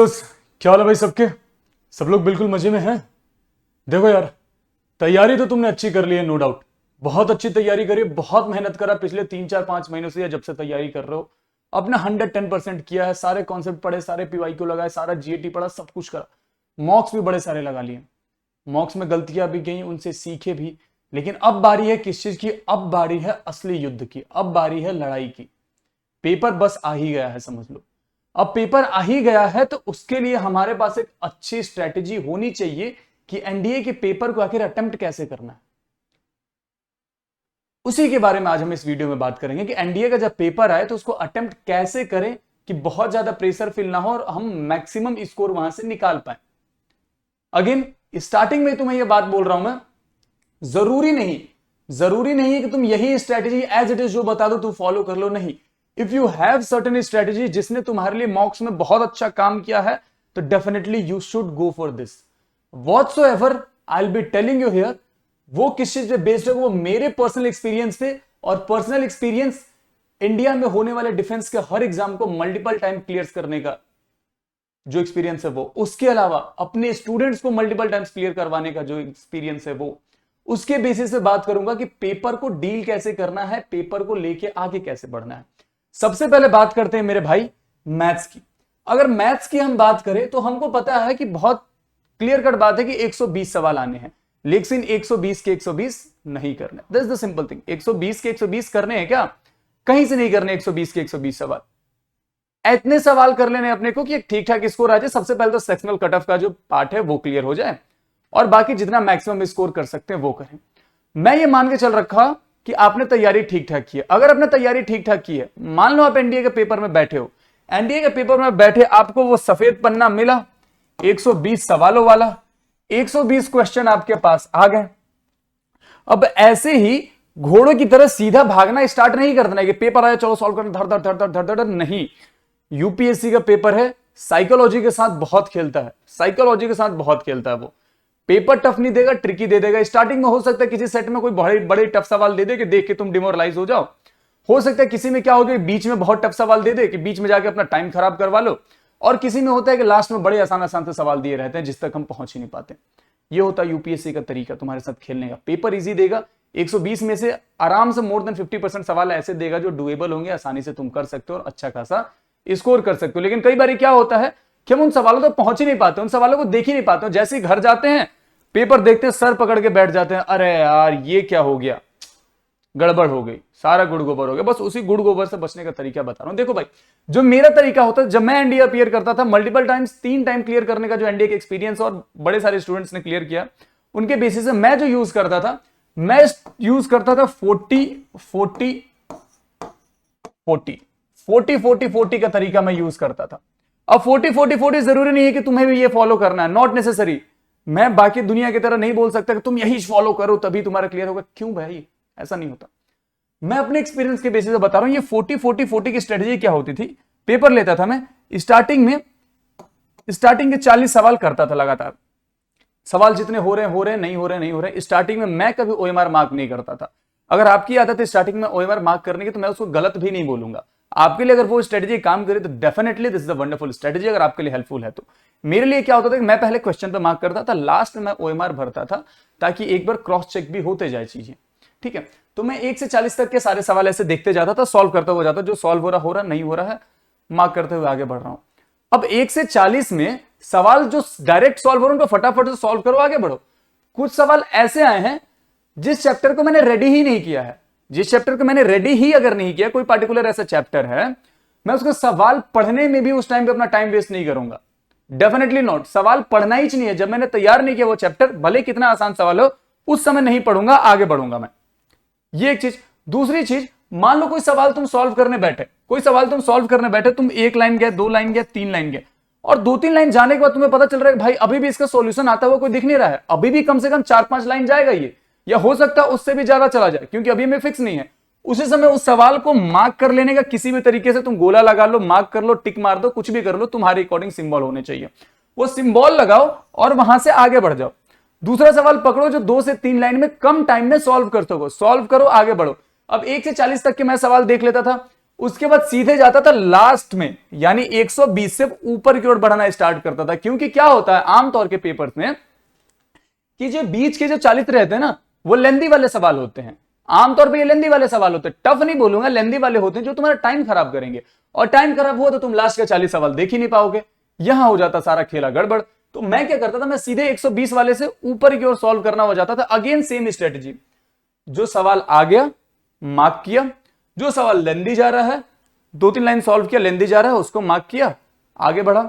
क्या हाल है भाई सबके। सब लोग बिल्कुल मजे में हैं। देखो यार, तैयारी तो तुमने अच्छी कर ली है, नो डाउट। बहुत अच्छी तैयारी करी, बहुत मेहनत करा पिछले 3 4 5 महीनों से, या जब से तैयारी कर रहे हो। अपना 110% किया है, सारे कॉन्सेप्ट पढ़े, सारे पीवाई को लगाए, सारा जीएटी पढ़ा, सब कुछ करा। मॉक्स भी बड़े सारे लगा लिए। मॉक्स में गलतियां भी गई, उनसे सीखे भी। लेकिन अब बारी है किस चीज की? अब बारी है असली युद्ध की, अब बारी है लड़ाई की। पेपर बस आ ही गया है, समझ लो। अब पेपर आ ही गया है तो उसके लिए हमारे पास एक अच्छी स्ट्रेटेजी होनी चाहिए कि एनडीए के पेपर को आखिर अटेम्प्ट कैसे करना है। उसी के बारे में आज हम इस वीडियो में बात करेंगे कि एनडीए का जब पेपर आए तो उसको अटेम्प्ट कैसे करें कि बहुत ज्यादा प्रेशर फील ना हो और हम मैक्सिमम स्कोर वहां से निकाल पाए। अगेन, स्टार्टिंग में तुम्हें यह बात बोल रहा हूं मैं, जरूरी नहीं है कि तुम यही स्ट्रेटेजी एज इट इज जो बता दो तुम फॉलो कर लो, नहीं। If you have certain strategy जिसने तुम्हारे लिए मॉक्स में बहुत अच्छा काम किया है, तो definitely you should go for this. Whatsoever I will be telling you here, वो किस चीज पे बेस्ड है? वो मेरे पर्सनल एक्सपीरियंस पे, और पर्सनल एक्सपीरियंस इंडिया में होने वाले डिफेंस के हर एग्जाम को मल्टीपल टाइम क्लियर करने का जो एक्सपीरियंस है वो, उसके अलावा अपने स्टूडेंट्स को मल्टीपल टाइम्स क्लियर करवाने का जो एक्सपीरियंस है वो, उसके बेसिस पे बात करूंगा कि पेपर को डील कैसे करना है, पेपर को लेके आगे कैसे बढ़ना है। सबसे पहले बात करते हैं मेरे भाई मैथ्स की। अगर मैथ्स की हम बात करें तो हमको पता है कि बहुत क्लियर कट बात है कि 120 सवाल आने हैं, लेकिन 120 के 120 नहीं करने। That's the simple thing. 120 के 120 करने हैं क्या? कहीं से नहीं करने 120 के 120 सवाल। इतने सवाल कर लेने अपने को कि एक ठीक ठाक स्कोर आ जाए। सबसे पहले तो सेक्शनल कट ऑफ का जो पार्ट है वो क्लियर हो जाए, और बाकी जितना मैक्सिमम स्कोर कर सकते हैं वो करें। मैं ये मान के चल रखा कि आपने तैयारी ठीक ठाक की है। अगर आपने तैयारी ठीक ठाक की है, मान लो आप एनडीए के पेपर में बैठे हो, एनडीए के पेपर में बैठे आपको वो सफेद पन्ना मिला 120 सवालों वाला, 120 क्वेश्चन आपके पास आ गए। अब ऐसे ही घोड़ों की तरह सीधा भागना स्टार्ट नहीं कर देना कि पेपर आया चलो सॉल्व करना, धड़ धड़ धड़ धड़ धड़ धड़, नहीं। यूपीएससी का पेपर है, साइकोलॉजी के साथ बहुत खेलता है, साइकोलॉजी के साथ बहुत खेलता है वो। पेपर टफ नहीं देगा, ट्रिकी दे देगा। स्टार्टिंग में हो सकता है किसी सेट में कोई बड़े बड़े टफ सवाल दे दे कि देख के तुम डिमोरलाइज हो जाओ। हो सकता है किसी में क्या हो गया, बीच में बहुत टफ सवाल दे दे कि बीच में जाके अपना टाइम खराब करवा लो। और किसी में होता है कि लास्ट में बड़े आसान आसान से सवाल दिए रहते हैं जिस तक हम पहुंच ही नहीं पाते। ये होता है यूपीएससी का तरीका तुम्हारे साथ खेलने का। पेपर इजी देगा, 120 में से आराम से मोर देन 50% सवाल ऐसे देगा जो डुएबल होंगे, आसानी से तुम कर सकते हो और अच्छा खासा स्कोर कर सकते हो। लेकिन कई बार क्या होता है कि हम उन सवालों तक पहुंच ही नहीं पाते, उन सवालों को देख ही नहीं पाते। जैसे ही घर जाते हैं, पेपर देखते हैं, सर पकड़ के बैठ जाते हैं, अरे यार ये क्या हो गया, गड़बड़ हो गई, सारा गुड़ गोबर हो गया। बस उसी गुड़ गोबर से बचने का तरीका बता रहा हूं। देखो भाई, जो मेरा तरीका होता है, जब मैं एनडीए अपीयर करता था मल्टीपल टाइम्स, 3 टाइम क्लियर करने का जो एनडीए का एक्सपीरियंस और बड़े सारे स्टूडेंट्स ने क्लियर किया, उनके बेसिस से मैं जो यूज करता था, मैं यूज करता था 40 40 40 40 40 40 का तरीका मैं यूज करता था। अब 40 40 40 जरूरी नहीं है कि तुम्हें भी ये फॉलो करना है, नॉट नेसेसरी। मैं बाकी दुनिया की तरह नहीं बोल सकता कि तुम यही फॉलो करो तभी तुम्हारा क्लियर होगा। क्यों भाई, ऐसा नहीं होता। मैं अपने एक्सपीरियंस के बेसिस पे बता रहा हूं। ये 40 40 40 की स्ट्रेटेजी क्या होती थी? पेपर लेता था मैं, स्टार्टिंग के 40 सवाल करता था लगातार। सवाल जितने हो रहे नहीं हो रहे, स्टार्टिंग में मैं कभी ओएमआर मार्क नहीं करता था। अगर आपकी आदत है स्टार्टिंग में ओएमआर मार्क करने की, तो मैं उसको गलत भी नहीं बोलूंगा। आपके लिए अगर वो स्ट्रेटेजी काम करे तो definitely this is a wonderful strategy, अगर आपके लिए हेल्पफुल है तो। मेरे लिए क्या होता था कि मैं पहले क्वेश्चन पे मार्क करता था, लास्ट में मैं ओएमआर भरता था, ताकि एक बार क्रॉस चेक भी होते जाए चीजें। ठीक है, तो मैं 1 से 40 तक के सारे सवाल ऐसे देखते जाता था, सॉल्व करता हुआ जाता, जो सॉल्व हो रहा नहीं हो रहा है, मार्क करते हुए आगे बढ़ रहा हूं। अब 1 से 40 में सवाल जो डायरेक्ट सॉल्व हो रहे हैं उनको फटाफट से सॉल्व करो, आगे बढ़ो। कुछ सवाल ऐसे आए हैं जिस चैप्टर को मैंने रेडी ही नहीं किया है, जिस चैप्टर को मैंने रेडी ही अगर नहीं किया, कोई पार्टिकुलर ऐसा चैप्टर है, मैं उसका सवाल पढ़ने में भी उस टाइम पे अपना टाइम वेस्ट नहीं करूंगा। डेफिनेटली नॉट, सवाल पढ़ना ही नहीं है। जब मैंने तैयार नहीं किया वो चैप्टर, भले कितना आसान सवाल हो, उस समय नहीं पढ़ूंगा, आगे बढ़ूंगा मैं। ये एक चीज। दूसरी चीज, मान लो कोई सवाल तुम सॉल्व करने बैठे, तुम 1 लाइन गए, 2 लाइन गए, 3 लाइन गए, और 2-3 लाइन जाने के बाद तुम्हें पता चल रहा है कि भाई अभी भी इसका सॉल्यूशन आता हुआ कोई दिख नहीं रहा है, अभी भी कम से कम 4-5 लाइन जाएगा ये, या हो सकता है उससे भी ज्यादा चला जाए, क्योंकि अभी में फिक्स नहीं है। उसी समय उस सवाल को मार्क कर लेने का किसी भी तरीके से तुम गोला लगा लो, मार्क कर लो, टिक मार दो, कुछ भी कर लो, तुम्हारे अकॉर्डिंग सिंबल होने चाहिए, वो सिंबल लगाओ और वहां से आगे बढ़ जाओ। दूसरा सवाल पकड़ो जो 2 से 3 लाइन में कम टाइम में सॉल्व कर सको, सॉल्व करो, आगे बढ़ो। अब 1 से 40 तक के मैं सवाल देख लेता था, उसके बाद सीधे जाता था लास्ट में, यानी 120 से ऊपर की ओर बढ़ाना स्टार्ट करता था। क्योंकि क्या होता है आमतौर के पेपर्स में कि जो बीच के जो 40 रहते हैं ना, वो लेंदी वाले सवाल होते हैं। आमतौर पे ये लेंदी वाले सवाल होते हैं, टफ नहीं बोलूंगा, लेंदी वाले होते हैं जो तुम्हारा टाइम खराब करेंगे, और टाइम खराब हुआ तो तुम लास्ट के 40 सवाल देख ही नहीं पाओगे। यहां हो जाता सारा खेला गड़बड़। तो मैं क्या करता था, मैं सीधे 120 वाले से ऊपर की ओर सॉल्व करना हो जाता था। अगेन सेम स्ट्रेटेजी, जो सवाल आ गया मार्क किया, जो सवाल लेंदी जा रहा है 2-3 लाइन सॉल्व किया, लेंदी जा रहा है उसको मार्क किया, आगे बढ़ा।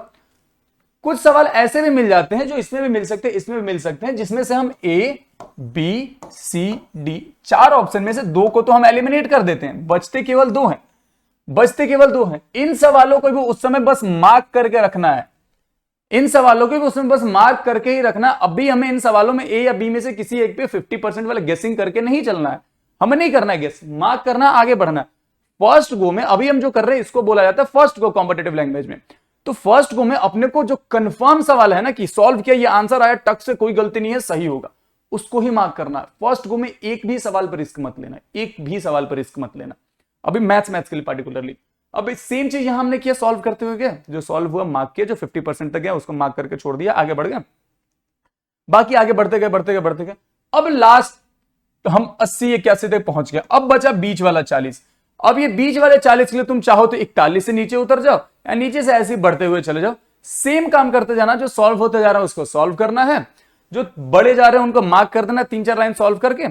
कुछ सवाल ऐसे भी मिल जाते हैं जो इसमें भी मिल सकते हैं, इसमें भी मिल सकते हैं, जिसमें से हम A B C D 4 option में से 2 को तो हम एलिमिनेट कर देते हैं, बचते केवल 2 हैं, बचते केवल 2 हैं। इन सवालों को भी उस समय बस मार्क करके रखना है, इन सवालों को भी उसमें बस मार्क करके ही रखना। अभी हमें इन सवालों में ए या बी में से किसी एक पे 50% वाला गेसिंग करके नहीं चलना है, हमें नहीं करना है गेस, मार्क करना, आगे बढ़ना। फर्स्ट गो में अभी हम जो कर रहे हैं इसको बोला जाता है फर्स्ट गो कॉम्पिटिटिव लैंग्वेज में। तो फर्स्ट गो में अपने को जो कंफर्म सवाल है ना कि सॉल्व किया, ये आंसर आया, टक से कोई गलती नहीं है, सही होगा, उसको ही मार्क करना है। फर्स्ट गो में एक भी सवाल पर रिस्क मत लेना, एक भी सवाल पर रिस्क मत लेना। अभी मैथ्स के लिए पार्टिकुलरली अब सेम चीज यहां हमने किया, सॉल्व करते हुए गया, जो सॉल्व हुआ मार्क किया, जो 50% तक गया उसको मार्क करके छोड़ दिया, आगे बढ़ गया। बाकी आगे बढ़ते गए बढ़ते गए बढ़ते गए, अब लास्ट हम 80-81 तक पहुंच गए। अब बचा बीच वाला 40। अब ये बीच वाले 40 के लिए तुम चाहो तो 41 से नीचे उतर जाओ, या नीचे से ऐसे ही बढ़ते हुए चले जाओ। सेम काम करते जाना, जो सॉल्व होते जा रहा है उसको सॉल्व करना है, जो बड़े जा रहे हैं उनको मार्क कर देना 3-4 लाइन सॉल्व करके,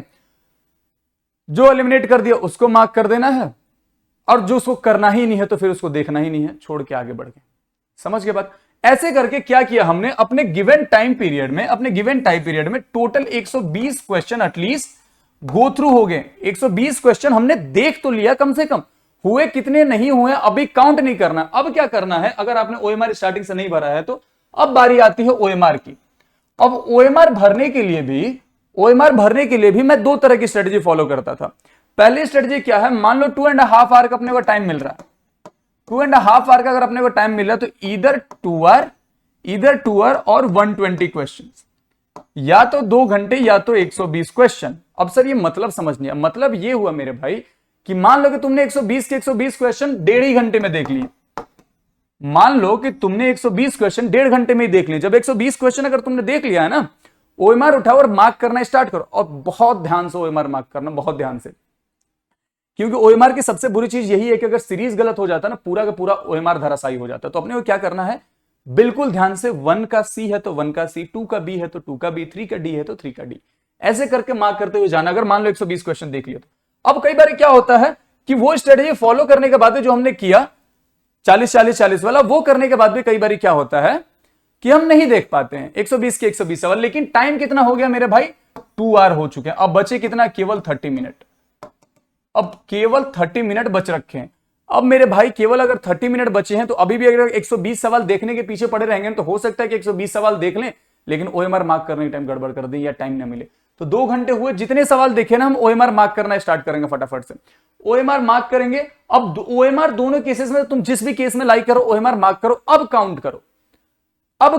जो एलिमिनेट कर दिया उसको मार्क कर देना है, और जो उसको करना ही नहीं है तो फिर उसको देखना ही नहीं है, छोड़ के आगे बढ़ गए। समझ के बात? ऐसे करके क्या किया हमने, अपने गिवन टाइम पीरियड में total 120 question at least go through हो गए। 120 क्वेश्चन हमने देख तो लिया, कम से कम हुए कितने नहीं हुए अभी काउंट नहीं करना। अब क्या करना है, अगर आपने ओएमआर स्टार्टिंग से नहीं भरा है तो अब बारी आती है ओएमआर की। अब ओएमआर भरने के लिए भी मैं 2 तरह की स्ट्रेटेजी फॉलो करता था। पहली स्ट्रेटेजी क्या है, मान लो 2.5 आवर का अपने को टाइम मिल रहा है, 2.5 आवर का अगर अपने को टाइम मिल रहा है तो इधर 2 आवर और 120 क्वेश्चन, या तो 2 घंटे या तो 120 क्वेश्चन। अब सर ये मतलब समझ नहीं, मतलब ये हुआ मेरे भाई कि मान लो कि तुमने 120 के 120 क्वेश्चन 1.5 घंटे में देख लिए। मान लो कि तुमने 120 क्वेश्चन 1.5 घंटे में ही देख लिए। जब 120 क्वेश्चन अगर तुमने देख लिया है ना, ओएमआर उठाओ और मार्क करना स्टार्ट करो, और बहुत ध्यान से ओएमआर मार्क करना, बहुत ध्यान से। क्योंकि ओएमआर की सबसे बुरी चीज यही है कि अगर सीरीज गलत हो जाता है ना, पूरा का पूरा ओएमआर धराशायी हो जाता है। तो अपने को क्या करना है, बिल्कुल ध्यान से 1 का सी है तो 1 का सी, 2 का बी है तो 2 का बी, 3 का डी है तो 3 का डी, ऐसे करके मार्क करते हुए जाना। अगर मान लो 120 क्वेश्चन देख लिया तो अब कई बार क्या होता है कि वो स्ट्रेटेजी फॉलो करने के बाद जो हमने किया 40-40-40 वाला, वो करने के बाद भी कई बार क्या होता है कि हम नहीं देख पाते हैं 120 के 120 सवाल। लेकिन टाइम कितना हो गया मेरे भाई, 2 आवर हो चुके हैं। अब बचे कितना, केवल 30 मिनट। अब केवल 30 मिनट बच रखे हैं। अब मेरे भाई केवल अगर 30 मिनट बचे हैं तो अभी भी अगर 120 सवाल देखने के पीछे पड़े रहेंगे तो हो सकता है कि 120 सवाल देख लें, लेकिन ओएमआर मार्क करने के टाइम गड़बड़ कर दें या टाइम ना मिले। तो 2 घंटे हुए, जितने सवाल देखे ना हम ओएमआर मार्क करना स्टार्ट करेंगे फटाफट से, ओएमआर मार्क करेंगे। अब ओएमआर दोनों केसेस में तुम जिस भी केस में लाई करो ओएमआर मार्क करो। अब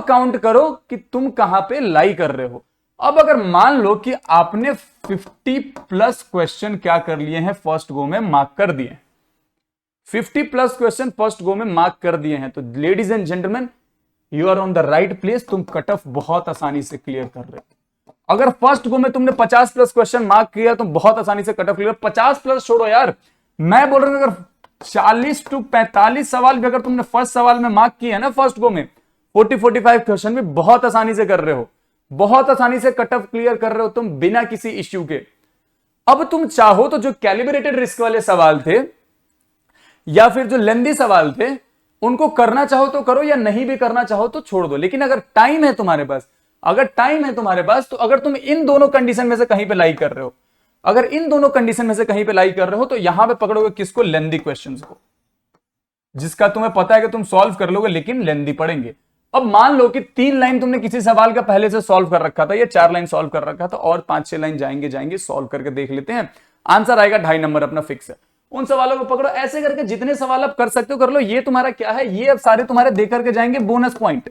काउंट करो कि तुम कहां पे लाई कर रहे हो। अब अगर मान लो कि आपने 50+ क्वेश्चन क्या कर लिए हैं, फर्स्ट गो में मार्क कर दिए, 50+ क्वेश्चन फर्स्ट गो में मार्क कर दिए हैं, तो ladies and gentleman you are on the right place. तुम कट ऑफ बहुत आसानी से क्लियर कर रहे हो। अगर फर्स्ट गो में तुमने 50+ क्वेश्चन मार्क किया तो बहुत आसानी से कट ऑफ क्लियर। 50+ छोड़ो यार, मैं बोल रहा हूं अगर 40 to 45 सवाल भी अगर तुमने फर्स्ट सवाल में मार्क किया है ना, फर्स्ट गो में 40-45 क्वेश्चन भी बहुत आसानी से कर रहे हो, बहुत आसानी से कट ऑफ क्लियर कर रहे हो तुम बिना किसी इश्यू के। अब तुम चाहो तो जो कैलिब्रेटेड रिस्क वाले सवाल थे या फिर जो लेंदी सवाल थे उनको करना चाहो तो करो, या नहीं भी करना चाहो तो छोड़ दो। लेकिन अगर टाइम है तुम्हारे पास, तो अगर तुम इन दोनों कंडीशन में से कहीं पे लाई कर रहे हो, अगर इन दोनों कंडीशन में से कहीं पे लाई कर रहे हो तो यहां पे पकड़ोगे किसको, लेंदी क्वेश्चंस को, जिसका तुम्हें पता है कि तुम सॉल्व कर लोगे लेकिन लेंदी पढ़ेंगे। अब मान लो कि 3 लाइन तुमने किसी सवाल का पहले से सॉल्व कर रखा था या 4 लाइन सॉल्व कर रखा था, और 5-6 लाइन जाएंगे सॉल्व करके देख लेते हैं, आंसर आएगा 2.5 नंबर अपना फिक्स है। उन सवालों को पकड़ो, ऐसे करके जितने सवाल आप कर सकते हो कर लो। ये तुम्हारा क्या है, ये अब सारे तुम्हारे दे करके जाएंगे bonus point.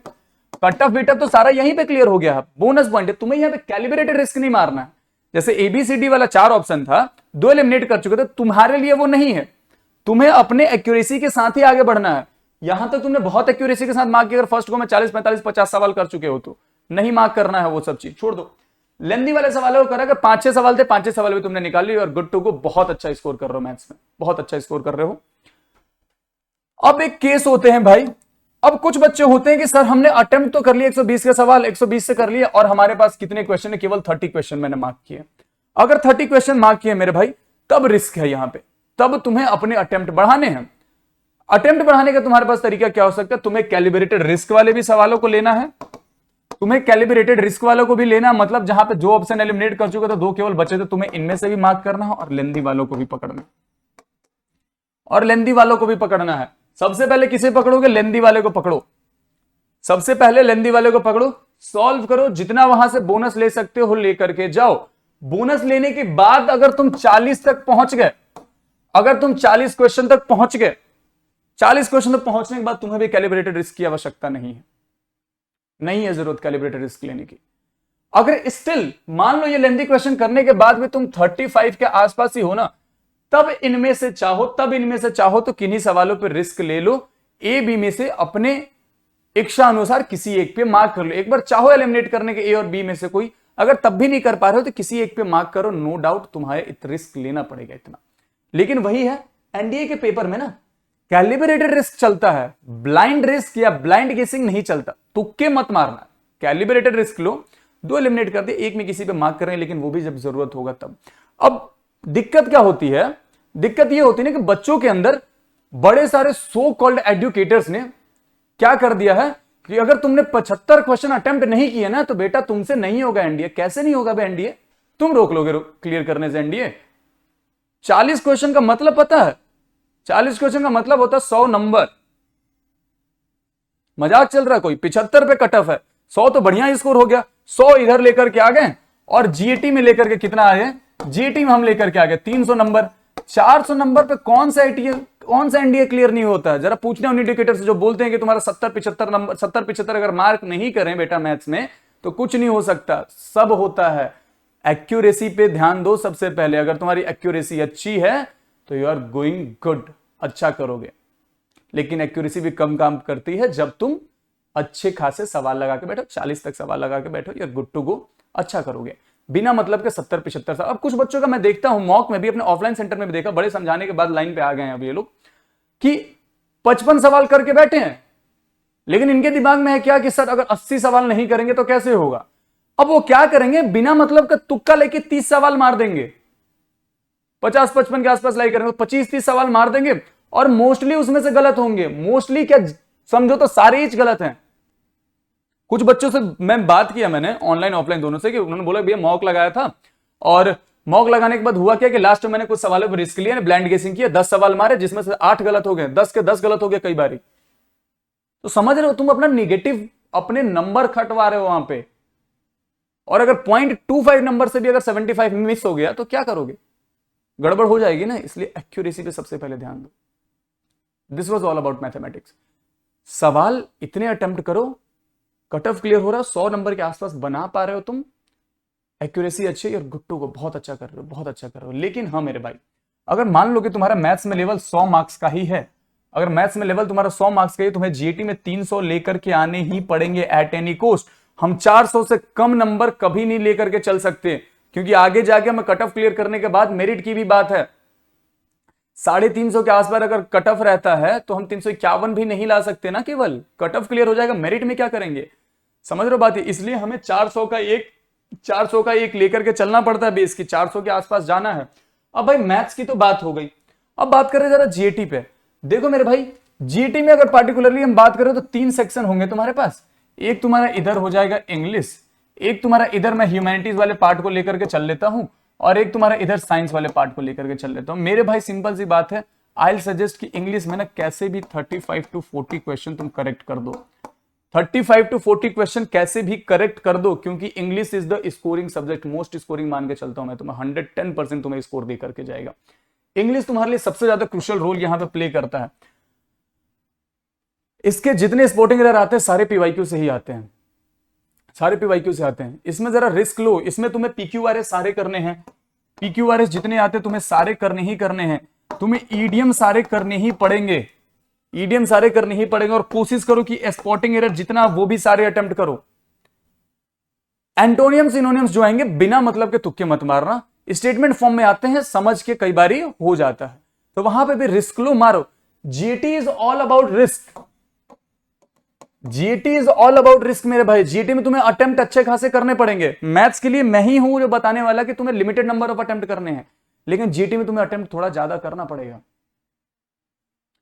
Cut off beat off तो सारा यहीं पे क्लियर हो गया है, बोनस पॉइंट है। तुम्हें यहां पे कैलिब्रेटेड रिस्क नहीं मारना है। जैसे ABCD वाला 4 ऑप्शन था, 2 एलिमिनेट कर चुके थे, तुम्हारे लिए वो नहीं है। तुम्हें अपने एक्यूरेसी के साथ ही आगे बढ़ना है। यहां तक तुमने बहुत एक्यूरेसी के साथ मार्क किया, अगर फर्स्ट को मैं 40 45 50 सवाल कर चुके हो तो नहीं मार्क करना है, वो सब चीज छोड़ दो। लेंदी वाले सवालों को करा, अगर 5-6 सवाल थे, 5-6 सवाल भी तुमने निकाल ली और गुड टू गो, बहुत अच्छा स्कोर कर रहे हो मैथ्स में, बहुत अच्छा स्कोर कर रहे हो। अब एक केस होते हैं भाई, अब कुछ बच्चे होते हैं कि सर हमने अटेम्प्ट तो कर लिया 120 का सवाल, 120 से कर लिया, और हमारे पास कितने क्वेश्चन है, केवल 30 क्वेश्चन मैंने मार्क किए। अगर 30 क्वेश्चन मार्क किए मेरे भाई, तब रिस्क है यहां पे, तब तुम्हें अपने अटेम्प्ट बढ़ाने हैं। अटेम्प्ट बढ़ाने का तुम्हारे पास तरीका क्या हो सकता है, तुम्हें कैलिब्रेटेड रिस्क वाले भी सवालों को लेना है, तुम्हें कैलिब्रेटेड रिस्क वालों को भी लेना, मतलब जहां पे जो ऑप्शन एलिमिनेट कर चुके थे, 2 केवल बचे थे, तुम्हें इनमें से भी मार्क करना है और लेंदी वालों को भी पकड़ना, और लेंदी वालों को भी पकड़ना है। सबसे पहले किसे पकड़ोगे, लेंदी वाले को पकड़ो, सबसे पहले लेंदी वाले को पकड़ो, सॉल्व करो, जितना वहां से बोनस ले सकते हो लेकर के जाओ। बोनस लेने के बाद अगर तुम 40 तक पहुंच गए, अगर तुम 40 क्वेश्चन तक पहुंच गए, 40 क्वेश्चन तक पहुंचने के बाद तुम्हें भी कैलिब्रेटेड रिस्क की आवश्यकता नहीं है, नहीं है जरूरत कैलिब्रेटेड रिस्क लेने की। अगर स्टिल मान लो ये लेंदी क्वेश्चन करने के बाद भी तुम 35 के आसपास ही हो ना, तब इनमें से चाहो तो किन्हीं सवालों पर रिस्क ले लो, ए बी में से अपने इच्छा अनुसार किसी एक पे मार्क कर लो। एक बार चाहो एलिमिनेट करने के ए और बी में से कोई, अगर तब भी नहीं कर पा रहे हो तो किसी एक पे मार्क करो, नो डाउट तुम्हारे रिस्क लेना पड़ेगा इतना। लेकिन वही है, एनडीए के पेपर में ना कैलिब्रेटेड रिस्क चलता है, ब्लाइंड रिस्क या ब्लाइंड गेसिंग नहीं चलता, तुक्के मत मारना। कैलिब्रेटेड रिस्क लो, 2 एलिमिनेट कर दिए, एक में किसी पे मार्क कर रहे हैं, लेकिन वो भी जब जरूरत होगा तब। अब दिक्कत क्या होती है, दिक्कत ये होती है ना कि बच्चों के अंदर बड़े सारे सो कॉल्ड एजुकेटर्स ने क्या कर दिया है कि अगर तुमने 75 क्वेश्चन अटेम्प्ट नहीं किए ना, तो बेटा तुमसे नहीं होगा एनडीए। कैसे नहीं होगा बे एनडीए, तुम रोक लोगे क्लियर करने से एनडीए। 40 क्वेश्चन का मतलब पता है, 40 क्वेश्चन का मतलब होता है 100 नंबर। मजाक चल रहा है कोई, 75 पे कट ऑफ है, 100 तो बढ़िया स्कोर हो गया। 100 इधर लेकर के आ गए, और जीएटी में लेकर के कितना आ गए, जीएटी में हम लेकर के आ गए 300 नंबर। 400 नंबर पे कौन सा एनडीए क्लियर नहीं होता है, जरा पूछने उन इंडिकेटर से जो बोलते हैं कि तुम्हारा 70-75 नंबर, 70-75 अगर मार्क नहीं करें बेटा मैथ्स में तो कुछ नहीं हो सकता, सब होता है। एक्यूरेसी पे ध्यान दो सबसे पहले, अगर तुम्हारी एक्यूरेसी अच्छी है तो यू आर गोइंग गुड, अच्छा करोगे। लेकिन एक्यूरेसी भी कम काम करती है जब तुम अच्छे खासे सवाल लगा के बैठो, 40 तक सवाल लगा के बैठो, you are good to go, अच्छा करोगे। बिना मतलब के 70-75 साल। अब कुछ बच्चों का मैं देखता हूं, मॉक में भी, अपने ऑफलाइन सेंटर में भी देखा, बड़े समझाने के बाद लाइन पे आ गए हैं अब ये लोग कि 55 सवाल करके बैठे हैं, लेकिन इनके दिमाग में है क्या कि सर अगर 80 सवाल नहीं करेंगे तो कैसे होगा। अब वो क्या करेंगे, बिना मतलब का तुक्का लेके 30 सवाल मार देंगे, 50-55 के आसपास लाई करेंगे, 25-30 सवाल मार देंगे, और मोस्टली उसमें से गलत होंगे। मोस्टली क्या समझो तो सारे ही गलत हैं। कुछ बच्चों से मैं बात किया, मैंने ऑनलाइन ऑफलाइन दोनों से, कि उन्होंने बोला भैया मॉक लगाया था, और मॉक लगाने के बाद हुआ क्या कि लास्ट में मैंने कुछ सवालों पर रिस्क लिया, ब्लाइंड गेसिंग किया, 10 सवाल मारे जिसमें से 8 गलत हो गए, 10 के 10 गलत हो गए कई बारी। तो समझ रहे हो, तुम अपना निगेटिव अपने नंबर खटवा रहे हो वहां पे। और अगर 0.25 नंबर से भी अगर 75 मिस हो गया तो क्या करोगे, गड़बड़ हो जाएगी ना। इसलिए एक्यूरेसी पे सबसे पहले ध्यान दो। This was all about mathematics. सवाल इतने अटेम्प्ट करो, कट ऑफ क्लियर हो रहा है, 100 नंबर के आसपास बना पा रहे हो तुम, एक्यूरेसी अच्छी और गुट्टू को बहुत अच्छा कर रहे हो, बहुत अच्छा कर रहे हो। लेकिन हाँ मेरे भाई, अगर मान लो कि तुम्हारा मैथ्स में लेवल 100 मार्क्स का ही है, अगर मैथ्स में लेवल तुम्हारा 100 मार्क्स का ही, तुम्हें जीएटी में 300 लेकर के आने ही पड़ेंगे एट एनी कोस्ट। हम 400 से कम नंबर कभी नहीं लेकर के चल सकते, क्योंकि आगे जाके हमें कट ऑफ क्लियर करने के बाद मेरिट की भी बात है। 350 के आसपास अगर कट ऑफ रहता है तो हम 351 भी नहीं ला सकते ना, केवल कट ऑफ क्लियर हो जाएगा, मेरिट में क्या करेंगे, समझ रहे हो बात है। इसलिए हमें 400 का एक लेकर के चलना पड़ता है बेस की, 400 के आसपास जाना है। अब भाई मैथ्स की तो बात हो गई, अब बात करें जरा जीएटी पे। देखो मेरे भाई, जीएटी में अगर पार्टिकुलरली हम बात करें तो 3 सेक्शन होंगे तुम्हारे पास। एक तुम्हारा इधर हो जाएगा इंग्लिश, एक तुम्हारा इधर मैं ह्यूमैनिटीज वाले पार्ट को लेकर के चल लेता हूं, और एक तुम्हारा इधर साइंस वाले पार्ट को लेकर के चल लेता हूं। मेरे भाई सिंपल सी बात है, आई विल सजेस्ट कि इंग्लिश में ना कैसे भी 35 to 40 क्वेश्चन तुम करेक्ट कर दो, 35 to 40 क्वेश्चन कैसे भी करेक्ट कर दो, क्योंकि English is the scoring subject, most scoring मान के चलता हूं मैं तुम्हें, 110% तुम्हें स्कोर दे करके जाएगा। इंग्लिश तुम्हारे लिए सबसे ज्यादा क्रूशियल रोल यहां पे प्ले करता है। इसके जितने स्पोर्टिंग एरर आते हैं सारे पीवाईक्यू से ही आते हैं, सारे पीवाईक्यू से आते हैं। इसमें जरा रिस्क लो, इसमें तुम्हें पीक्यूआरएस सारे करने हैं, पीक्यूआरएस जितने आते हैं तुम्हें सारे करने ही करने हैं। तुम्हें ईडीएम सारे करने ही पड़ेंगे, ईडीएम सारे करने ही पड़ेंगे, और कोशिश करो कि स्पॉटिंग एरर जितना वो भी सारे अटेम्प्ट करो। एंटोनियम सिनोनियम्स जो आएंगे बिना मतलब के तुक्के मत मारना, स्टेटमेंट फॉर्म में आते हैं, समझ के कई बारी हो जाता है, तो वहां पे भी रिस्क लो, मारो। GT is all about risk, GT is all about risk मेरे भाई। जीटी में तुम्हें अटेम्प्ट अच्छे खासे करने पड़ेंगे। मैथ्स के लिए मैं ही हूं जो बताने वाला कि तुम्हें लिमिटेड नंबर ऑफ अटेम्प्ट करने हैं, लेकिन जीटी में तुम्हें अटेम्प्ट थोड़ा ज्यादा करना पड़ेगा।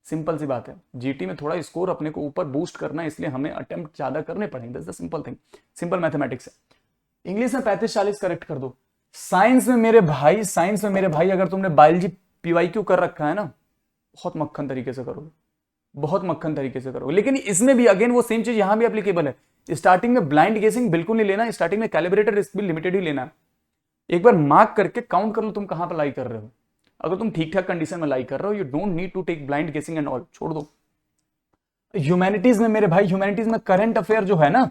सिंपल सी बात है, जीटी में थोड़ा स्कोर अपने को ऊपर बूस्ट करना है, इसलिए हमें अटेम्प्ट ज्यादा करने पड़ेंगे। That's the simple thing, simple mathematics है। इंग्लिश में 35-40 करेक्ट कर दो। साइंस में मेरे भाई, साइंस में मेरे भाई अगर तुमने बायोलॉजी पीवाईक्यू कर रखा है ना, बहुत मक्खन तरीके से करोगे, बहुत मक्खन तरीके से करोगे। लेकिन इसमें भी अगेन वो सेम चीज यहां भी एप्लीकेबल है। स्टार्टिंग में ब्लाइंड गेसिंग बिल्कुल नहीं लेना, स्टार्टिंग में कैलिब्रेटेड रिस्क भी लिमिटेड ही लेना। एक बार मार्क करके काउंट कर लो तुम कहां पर लाई कर रहे हो। अगर तुम ठीक ठाक कंडीशन में लाई कर रहे हो, you don't need to take blind guessing and all, छोड़ दो। ह्यूमैनिटीज में मेरे भाई, ह्यूमैनिटीज में करंट अफेयर जो है ना,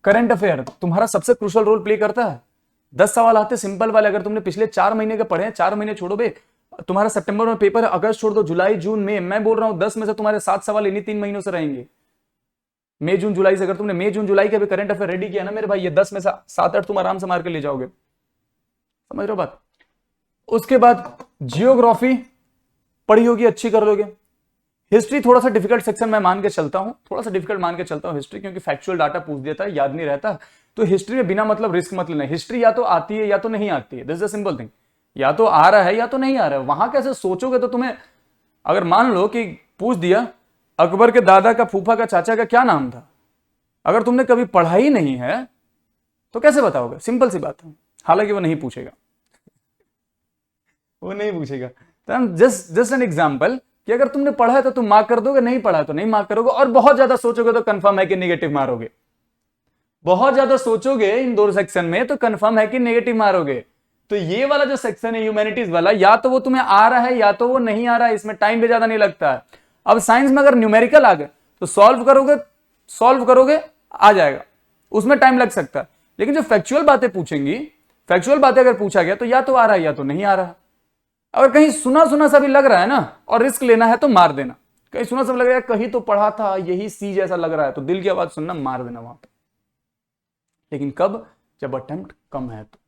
करंट अफेयर तुम्हारा सबसे क्रूशियल रोल प्ले करता है। 10 सवाल आते सिंपल वाले, अगर तुमने पिछले 4 महीने के पढ़े हैं, 4 महीने छोड़ो बे, तुम्हारा सितंबर में पेपर है, अगस्त छोड़ दो, जुलाई जून मई, मैं बोल रहा हूं 10 में से तुम्हारे 7 सवाल इन्हीं 3 महीनों से रहेंगे। मई जून जुलाई से अगर तुमने मई जून जुलाई के भी करंट अफेयर रेडी किया ना मेरे भाई, ये 10 में से 7-8 तुम आराम से मार के ले जाओगे। समझ रहे हो बात। उसके बाद जियोग्राफी पढ़ी होगी, अच्छी कर लोगे। हिस्ट्री थोड़ा सा डिफिकल्ट सेक्शन मैं मान के चलता हूं, थोड़ा सा डिफिकल्ट मान के चलता हूं हिस्ट्री, क्योंकि फैक्चुअल डाटा पूछ देता है, याद नहीं रहता। तो हिस्ट्री में बिना मतलब रिस्क मत लेना। हिस्ट्री या तो आती है या तो नहीं आती है, this is the simple thing. या तो आ रहा है या तो नहीं आ रहा है। वहां कैसे सोचोगे, तो तुम्हें अगर मान लो कि पूछ दिया अकबर के दादा का, फूफा का, चाचा का क्या नाम था, अगर तुमने कभी पढ़ा ही नहीं है तो कैसे बताओगे। सिंपल सी बात है। हालांकि वो नहीं पूछेगा, वो नहीं पूछेगा। तो जस्ट एन एग्जाम्पल कि अगर तुमने पढ़ा है तो तुम मार्क कर दोगे, नहीं पढ़ा है तो नहीं मार्क करोगे। और बहुत ज्यादा सोचोगे तो कंफर्म है कि नेगेटिव मारोगे। बहुत ज्यादा सोचोगे इन दो सेक्शन में तो कंफर्म है कि नेगेटिव मारोगे। तो ये वाला जो सेक्शन है ह्यूमैनिटीज वाला, या तो वो तुम्हें आ रहा है या तो वो नहीं आ रहा है, इसमें टाइम भी ज्यादा नहीं लगता है। अब साइंस में अगर न्यूमेरिकल आ गए तो सॉल्व करोगे आ जाएगा, उसमें टाइम लग सकता है। लेकिन जो फैक्चुअल बातें पूछेंगी, फैक्चुअल बातें अगर पूछा गया तो या तो आ रहा है या तो नहीं आ रहा है। अगर कहीं सुना सुना सा भी लग रहा है ना और रिस्क लेना है तो मार देना। कहीं सुना सा लग रहा है कहीं तो पढ़ा था, यही सी जैसा लग रहा है, तो दिल की आवाज सुनना, मार देना वहां पर। लेकिन कब, जब अटेम्प्ट कम है तो।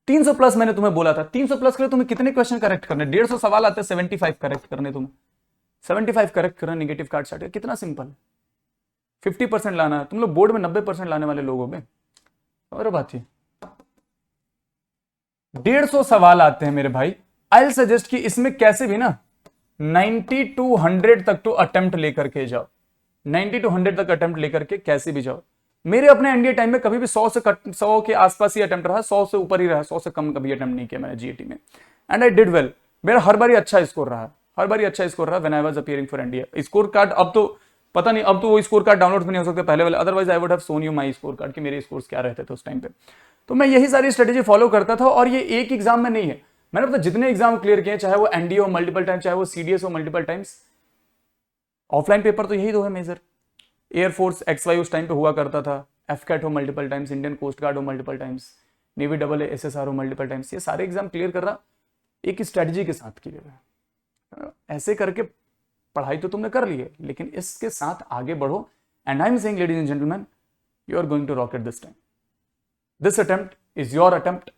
300 प्लस मैंने तुम्हें बोला था, 300 प्लस के लिए तुम्हें कितने क्वेश्चन करेक्ट करने, 150 सवाल आते हैं, 75 करेक्ट करने तुम्हें, 75 करेक्ट करना, नेगेटिव कार्ड स्टार्ट, कितना सिंपल है। 50% लाना है, तुम लोग बोर्ड में 90% लाने वाले लोगों में, और बात ये 150 सवाल आते हैं मेरे भाई। आई विल सजेस्ट कि इसमें कैसे भी ना 90 to 100 तक तो अटेम्प्ट लेकर के जाओ, 90 to 100 तक अटेम्प्ट लेकर के कैसे भी जाओ। मेरे अपने एनडीए टाइम में कभी भी 100 के आसपास ही अटेम्प्ट रहा, 100 से ऊपर ही रहा, 100 से कम कभी अटेम्प्ट नहीं किया मैंने जीएटी में, एंड आई डिड वेल। मेरा हर बार अच्छा स्कोर रहा, हर बार अच्छा स्कोर रहा when I was appearing for NDA. Score card अब तो पता नहीं, अब तो वो स्कोर कार्ड डाउनलोड भी नहीं हो सकते पहले वाले, otherwise I would have shown you my score card कि मेरे स्कोर्स क्या रहते थे उस टाइम पे। तो मैं यही सारी स्ट्रेटेजी फॉलो करता था, और ये एक एग्जाम में नहीं है, मैंने मतलब जितने एग्जाम क्लियर किए, चाहे वो एनडीए हो मल्टीपल टाइम्स, चाहे वो सीडीएस हो मल्टीपल टाइम्स। ऑफलाइन पेपर तो यही दो है मेजर, एयरफोर्स XY उस टाइम पे हुआ करता था, एफकैट हो multiple times, Indian coast guard हो multiple times, navy AA SSR हो मल्टीपल टाइम्स। ये सारे एग्जाम क्लियर कर रहा एक स्ट्रेटजी के साथ किए हुए। ऐसे करके पढ़ाई तो तुमने कर ली है, लेकिन इसके साथ आगे बढ़ो। And I am saying ladies and gentleman, you are going to rock it this time. This attempt is your attempt,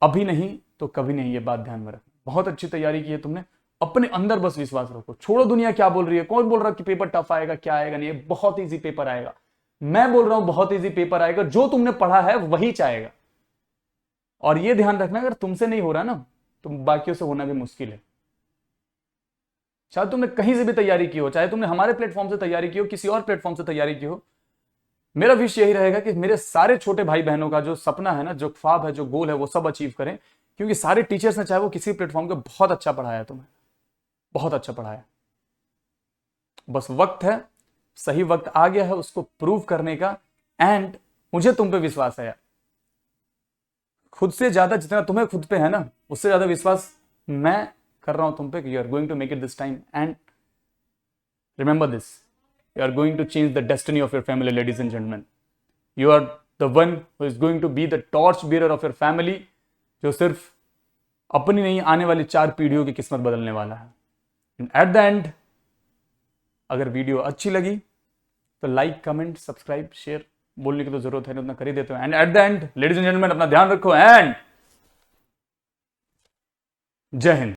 अभी नहीं तो कभी नहीं, ये बात ध्यान में रखना। बहुत अच्छी तैयारी की है तुमने, अपने अंदर बस विश्वास रखो, छोड़ो दुनिया क्या बोल रही है, कौन बोल रहा है कि पेपर टफ आएगा, क्या आएगा नहीं, बहुत इजी पेपर आएगा। मैं बोल रहा हूं बहुत इजी पेपर आएगा, जो तुमने पढ़ा है वही चाहेगा। और ये ध्यान रखना, अगर तुमसे नहीं हो रहा ना तो बाकियों से होना भी मुश्किल है। शायद तुमने कहीं से भी तैयारी की हो, चाहे तुमने हमारे प्लेटफॉर्म से तैयारी की हो, किसी और प्लेटफॉर्म से तैयारी की हो, मेरा विश यही रहेगा कि मेरे सारे छोटे भाई बहनों का जो सपना है ना, जो ख्वाब है, जो गोल है, वो सब अचीव करें। क्योंकि सारे टीचर्स ने, चाहे वो किसी प्लेटफॉर्म के, बहुत अच्छा पढ़ाया तुम्हें, बहुत अच्छा पढ़ाया। बस वक्त है, सही वक्त आ गया है उसको प्रूव करने का। एंड मुझे तुम पे विश्वास है यार, खुद से ज्यादा जितना तुम्हें खुद पे है ना, उससे ज्यादा विश्वास मैं कर रहा हूं तुम पे कि you are going to make it this time. And remember this, you are going to change the destiny of your family, ladies and gentlemen. You are the one who is going to be the torch bearer of your family, जो सिर्फ अपनी नहीं, आने वाली 4 पीढ़ियों की किस्मत बदलने वाला है। एट द एंड, अगर वीडियो अच्छी लगी तो लाइक, कमेंट, सब्सक्राइब, शेयर, बोलने की तो जरूरत है नहीं, उतना कर ही देते हो। And at the end, ladies and gentleman, अपना ध्यान रखो एंड जय हिंद।